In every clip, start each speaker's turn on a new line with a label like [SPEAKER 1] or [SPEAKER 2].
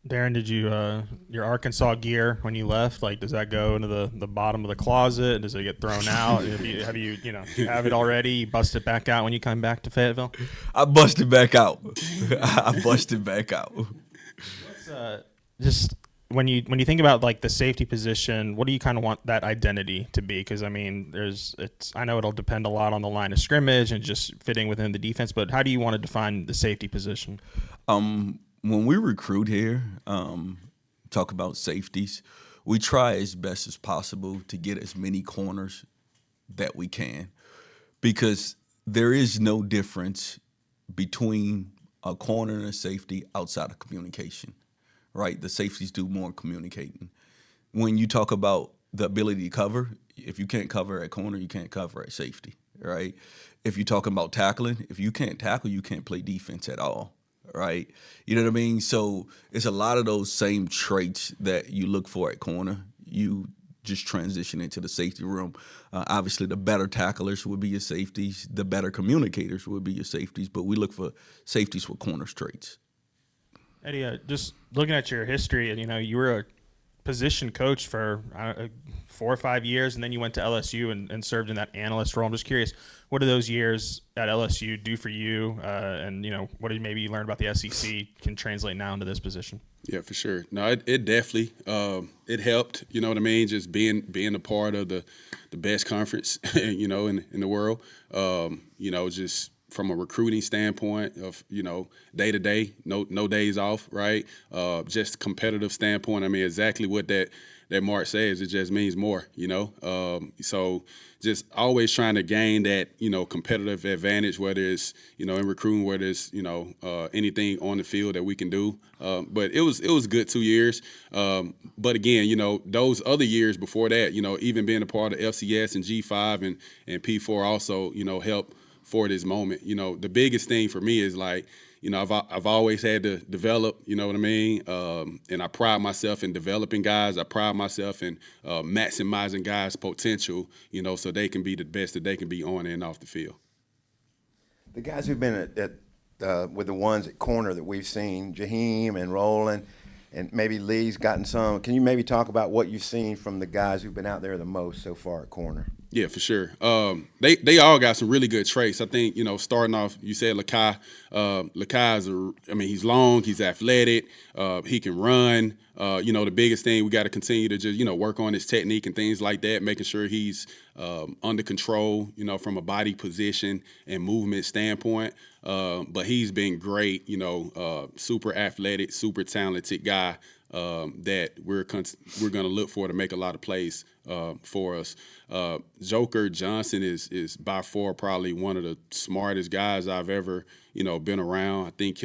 [SPEAKER 1] Darren, did you your Arkansas gear when you left? Like, does that go into the bottom of the closet? Does it get thrown out? Do you have it already? You bust it back out when you come back to Fayetteville?
[SPEAKER 2] I busted back out. I busted back out.
[SPEAKER 1] What's just when you think about like the safety position, what do you kind of want that identity to be? Because I mean, I know it'll depend a lot on the line of scrimmage and just fitting within the defense. But how do you want to define the safety position?
[SPEAKER 2] When we recruit here, talk about safeties, we try as best as possible to get as many corners that we can, because there is no difference between a corner and a safety outside of communication, right? The safeties do more communicating. When you talk about the ability to cover, if you can't cover at corner, you can't cover at safety, right? If you're talking about tackling, if you can't tackle, you can't play defense at all, right? You know what I mean? So it's a lot of those same traits that you look for at corner. You just transition into the safety room. Obviously, the better tacklers would be your safeties. The better communicators would be your safeties. But we look for safeties with corners traits.
[SPEAKER 1] Eddie, just looking at your history, and you were a position coach for 4 or 5 years, and then you went to LSU and served in that analyst role. I'm just curious, what do those years at LSU do for you? And what did maybe you learn about the SEC can translate now into this position?
[SPEAKER 3] Yeah, for sure. No, it definitely it helped. You know what I mean? Just being a part of the best conference, in the world. Just from a recruiting standpoint of day to day, no days off, right? Just competitive standpoint. I mean, exactly what that Mark says. It just means more. So just always trying to gain that competitive advantage, whether it's in recruiting, whether it's anything on the field that we can do. But it was good 2 years. But again, those other years before that, even being a part of FCS and G5 and P4 also helped for this moment. The biggest thing for me is like, I've always had to develop, you know what I mean? And I pride myself in developing guys. I pride myself in maximizing guys' potential, so they can be the best that they can be on and off the field.
[SPEAKER 4] The guys who've been with the ones at corner that we've seen, Jaheim and Roland, and maybe Lee's gotten some. Can you maybe talk about what you've seen from the guys who've been out there the most so far at corner?
[SPEAKER 3] Yeah, for sure. They all got some really good traits. I think, starting off, you said Lakai. Lakai he's long, he's athletic, he can run. The biggest thing, we got to continue to just, work on his technique and things like that, making sure he's under control, from a body position and movement standpoint. But he's been great, super athletic, super talented guy. That we're going to look for to make a lot of plays for us. Joker Johnson is by far probably one of the smartest guys I've ever been around. I think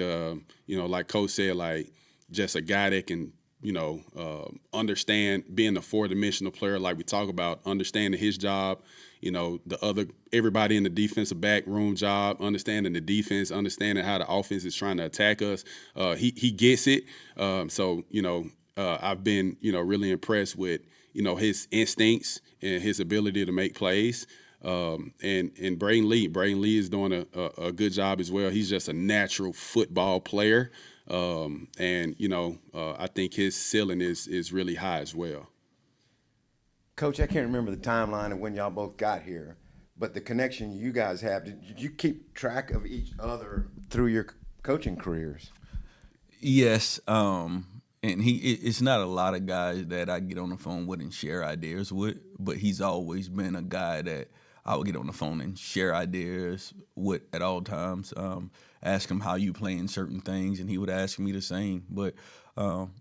[SPEAKER 3] like Coach said, like just a guy that can understand being a four-dimensional player, like we talk about, understanding his job. Everybody in the defensive back room job, understanding the defense, understanding how the offense is trying to attack us. He gets it. I've been, really impressed with, his instincts and his ability to make plays. And Braden Lee is doing a good job as well. He's just a natural football player. I think his ceiling is really high as well.
[SPEAKER 4] Coach, I can't remember the timeline of when y'all both got here, but the connection you guys have, did you keep track of each other through your coaching careers?
[SPEAKER 2] Yes, and it's not a lot of guys that I get on the phone with and share ideas with, but he's always been a guy that I would get on the phone and share ideas with at all times. Ask him how you playing certain things, and he would ask me the same. But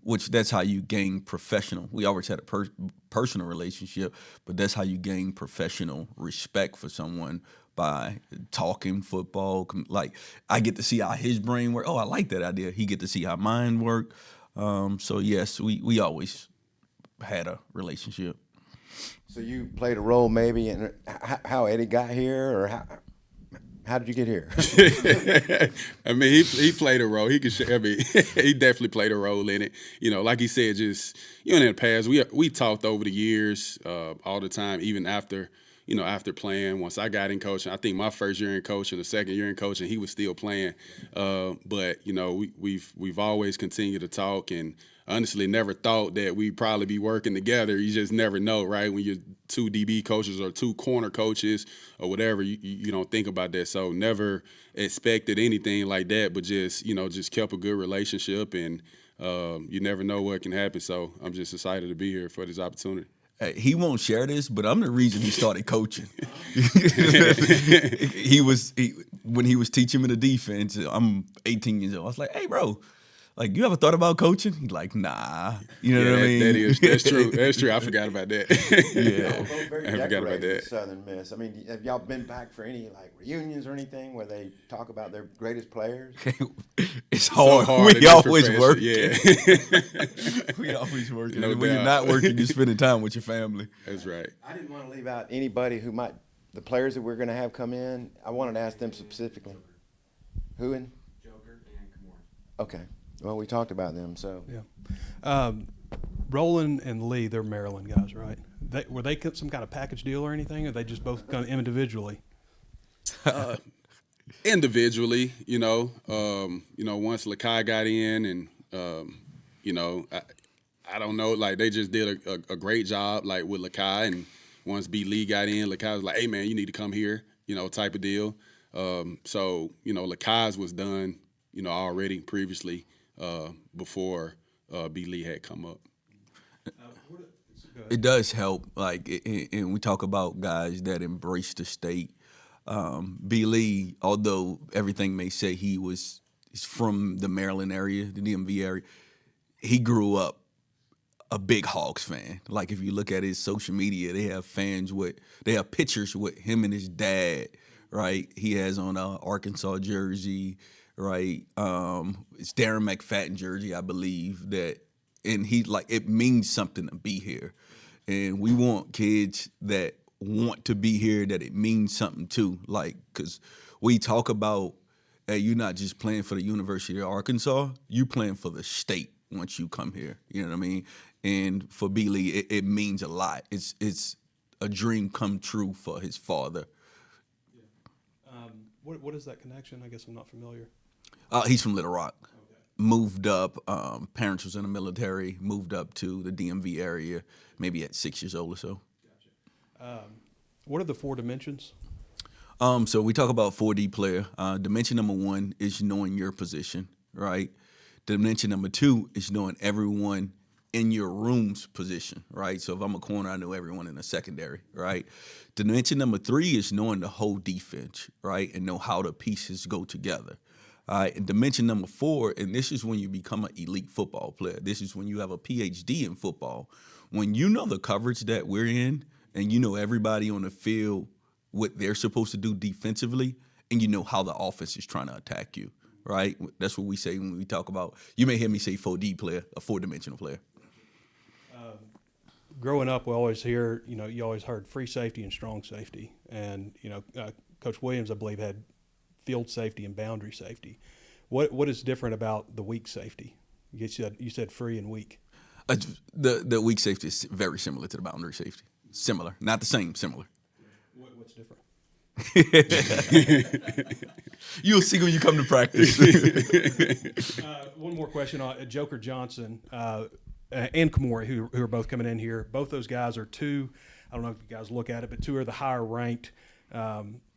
[SPEAKER 2] which that's how you gain professional. We always had a personal relationship, but that's how you gain professional respect for someone, by talking football. Like, I get to see how his brain works. Oh, I like that idea. He get to see how mine work. So yes, we always had a relationship.
[SPEAKER 4] So you played a role maybe in how Eddie got here, or how did you get here?
[SPEAKER 3] I mean, he played a role. He definitely played a role in it. Like he said, just in the past, we talked over the years all the time, even after after playing. Once I got in coaching, I think my first year in coaching, the second year in coaching, he was still playing. But we've always continued to talk, and honestly never thought that we'd probably be working together. You just never know, right? When you're two DB coaches or two corner coaches or whatever, you don't think about that. So never expected anything like that, but just kept a good relationship, and you never know what can happen. So I'm just excited to be here for this opportunity.
[SPEAKER 2] He won't share this, but I'm the reason he started coaching. When he was teaching me the defense, I'm 18 years old. I was like, "Hey, bro, like, you ever thought about coaching?" He's like, "Nah." You know what I mean?
[SPEAKER 3] That's true. That's true. I forgot about that.
[SPEAKER 2] Yeah.
[SPEAKER 4] Both very
[SPEAKER 3] I forgot about
[SPEAKER 4] decorated
[SPEAKER 3] that.
[SPEAKER 4] at Southern Miss. I mean, have y'all been back for any like reunions or anything where they talk about their greatest players?
[SPEAKER 2] It's hard.
[SPEAKER 3] hard
[SPEAKER 2] We
[SPEAKER 3] in
[SPEAKER 2] always
[SPEAKER 3] profession,
[SPEAKER 2] work.
[SPEAKER 3] yeah.
[SPEAKER 2] We always working.
[SPEAKER 3] No
[SPEAKER 2] When you're
[SPEAKER 3] doubt.
[SPEAKER 2] not working, you're spending time with your family.
[SPEAKER 3] That's right.
[SPEAKER 4] I didn't want to leave out anybody who might, the players that we're going to have come in. I wanted to ask them specifically. Who in?
[SPEAKER 5] Joker and Kamora.
[SPEAKER 4] Okay. Well, we talked about them, so.
[SPEAKER 6] Yeah. Roland and Lee, they're Maryland guys, right? Were they some kind of package deal or anything, or they just both kind of individually?
[SPEAKER 3] Individually, once Lakai got in, and I don't know, like they just did a great job, like with Lakai, and once B Lee got in, Lakai was like, "Hey man, you need to come here," type of deal. So Lakai's was done, already previously before B Lee had come up.
[SPEAKER 2] It does help, and we talk about guys that embrace the state. B. Lee, although everything may say he's from the Maryland area, the DMV area, he grew up a big Hawks fan. Like, if you look at his social media, they have pictures with him and his dad, right? He has on a Arkansas jersey, right? It's Darren McFadden jersey, I believe, and it means something to be here. And we want kids that want to be here, that it means something to, because we talk about, hey, you're not just playing for the University of Arkansas, you playing for the state once you come here. You know what I mean? And for B. Lee, it means a lot. It's a dream come true for his father.
[SPEAKER 6] Yeah. What is that connection? I guess I'm not familiar.
[SPEAKER 2] He's from Little Rock.
[SPEAKER 6] Okay.
[SPEAKER 2] Moved up, parents was in the military, moved up to the DMV area, maybe at 6 years old or so.
[SPEAKER 6] Gotcha. What are the 4 dimensions?
[SPEAKER 2] So we talk about 4D player. Dimension number 1 is knowing your position, right? Dimension number 2 is knowing everyone in your room's position, right? So if I'm a corner, I know everyone in the secondary, right? Dimension number 3 is knowing the whole defense, right? And know how the pieces go together. All right, and dimension number 4, and this is when you become an elite football player. This is when you have a PhD in football. When you know the coverage that we're in, and you know everybody on the field, what they're supposed to do defensively, and you know how the offense is trying to attack you, right? That's what we say when we talk about, you may hear me say 4D player, a 4-dimensional player.
[SPEAKER 6] Growing up, we always hear, you always heard free safety and strong safety. And, Coach Williams, I believe, had field safety and boundary safety. What is different about the weak safety? You said free and weak.
[SPEAKER 2] The weak safety is very similar to the boundary safety. Similar, not the same, similar.
[SPEAKER 6] What's different?
[SPEAKER 2] You'll see when you come to practice.
[SPEAKER 6] One more question on Joker Johnson and Kamora, who are both coming in here. Both those guys are 2, I don't know if you guys look at it, but 2 are the higher ranked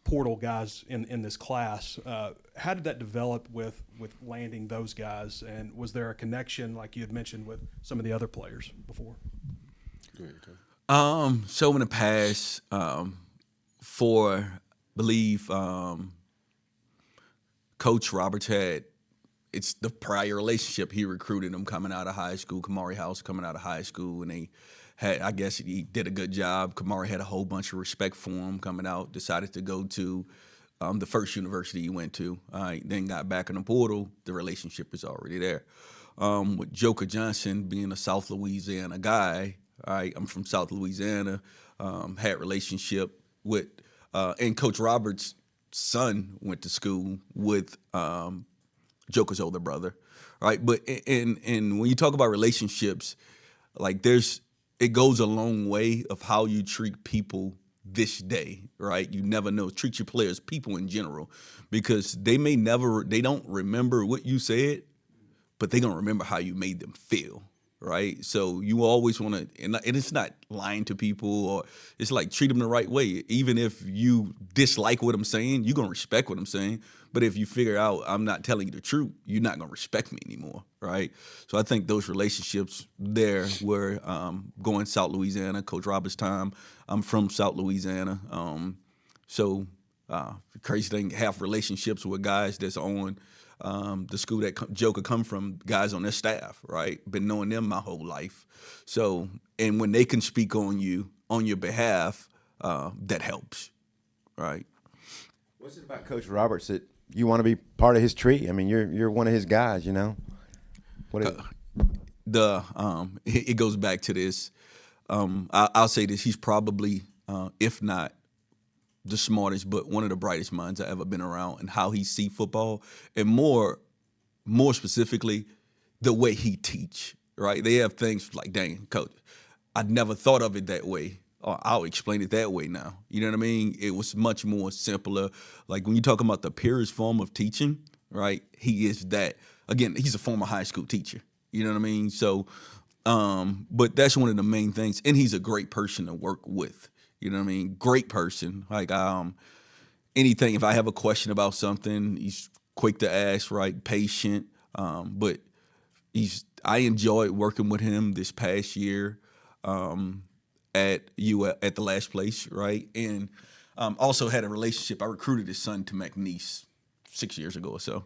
[SPEAKER 6] portal guys in this class. How did that develop with landing those guys? And was there a connection, like you had mentioned, with some of the other players before?
[SPEAKER 3] Go ahead, Coach.
[SPEAKER 2] So in the past, believe Coach Roberts it's the prior relationship. He recruited him coming out of high school, Kamari House coming out of high school, and I guess he did a good job. Kamari had a whole bunch of respect for him coming out, decided to go to the first university he went to, then got back in the portal. The relationship is already there. With Joker Johnson being a South Louisiana guy, I'm from South Louisiana, had relationship with, and Coach Roberts' son went to school with Joker's older brother, right? But and when you talk about relationships, it goes a long way of how you treat people this day, right? You never know. Treat your players, people in general, because they don't remember what you said, but they're going to remember how you made them feel, right? So you always want to, and it's not lying to people, or it's like treat them the right way. Even if you dislike what I'm saying, you're going to respect what I'm saying. But if you figure out I'm not telling you the truth, you're not going to respect me anymore, right? So I think those relationships there were going South Louisiana, Coach Roberts' time. I'm from South Louisiana. So the crazy thing, have relationships with guys that's on the school that Joker come from, guys on their staff, right? Been knowing them my whole life. So, and when they can speak on you, on your behalf, that helps, right?
[SPEAKER 4] What's it about Coach Roberts that you want to be part of his tree? I mean, you're one of his guys, you know. What is
[SPEAKER 2] It goes back to this. I'll say this: he's probably, if not the smartest, but one of the brightest minds I've ever been around, and how he see football, and more specifically, the way he teach. Right? They have things like, dang, coach, I'd never thought of it that way. Or I'll explain it that way now. You know what I mean? It was much more simpler. Like when you talk about the purest form of teaching, right? He is that. Again, he's a former high school teacher. You know what I mean? So, but that's one of the main things. And he's a great person to work with. You know what I mean? Great person. Like anything, if I have a question about something, he's quick to ask, right? Patient. But I enjoyed working with him this past year. At the last place, right? And also had a relationship. I recruited his son to McNeese 6 years ago or so.